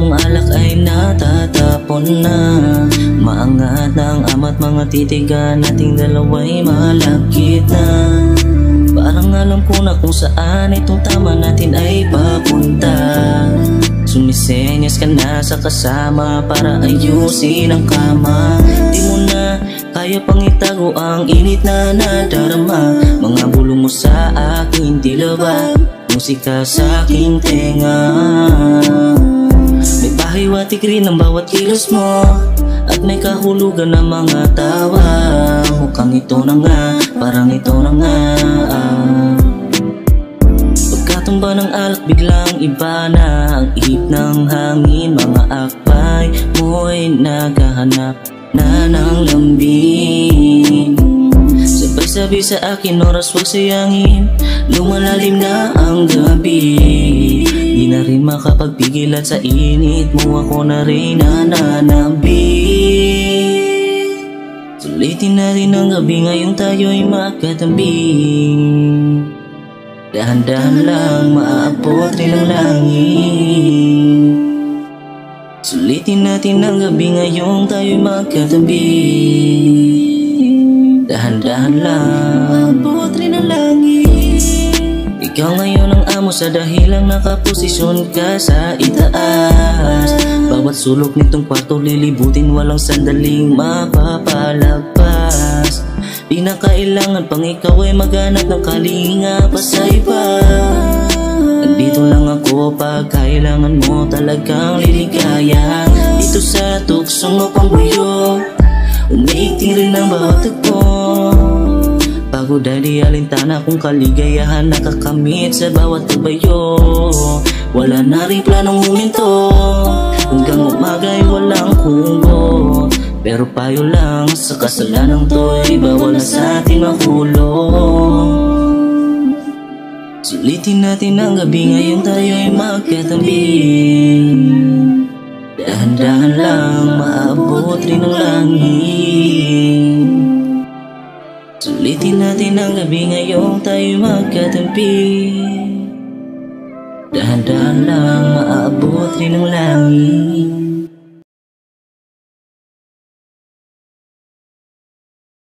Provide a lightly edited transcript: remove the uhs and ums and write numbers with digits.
ang alak ay natatapon na. Maangat na ang ama't mga titigan, nating dalawa'y malagkit na. Parang alam ko na kung saan itong tama natin ay papunta. Sumisenyas ka na sa kasama para ayusin ang kama. Di mo na kaya pang itago ang init na nadarama. Mga bulong mo sa akin tila musika sa aking tenga. May pahiwatig rin ang bawat kilos mo, at may kahulugan ng mga tawa. Mukhang ito na nga, parang ito na nga. Pagkatumba ng alak biglang iba na ang ihip ng hangin. Mga akbay mo'y naghahanap na ng lambing. Sabay-sabay sa akin oras wag sayangin, lumalalim na ang gabi. Di na rin makapagpigil at sa init mo ako na rin nananabi. Sulitin natin ang gabi ngayong tayo'y magkatabi. Dahan-dahan lang maaabot rin ang langit. Sulitin natin ang gabi ngayong tayo'y magkatabi. Dahan-dahan lang maaabot rin ang langit. Ikaw ngayon ang amo sa dahilang nakaposisyon ka sa itaas. Bawat sulok nitong kwarto lilibutin, walang sandaling mapapalagpas. Di na kailangan pang ikaw ay maghanap ng kalinga pa sa iba. Nandito lang ako pag kailangan mo talagang liligaya. Dito sa tuksong mo pang buyo, umiikting rin ang bawat tagpo. Pagod ay di alintana kung kaligayahan nakakamit sa bawat tubayo. Wala na rin planong huminto, hanggang umaga'y walang kumbot. Pero payo lang, sa kasalanang to'y bawal na sa ating mahulog. Sulitin natin ang gabi ngayon tayo'y magkatabi. Dahan-dahan lang maabot rin ang langit. Sulitin natin ang gabi ngayong tayo'y magkatabi. Dahan-dahan lang maabot rin ang langit.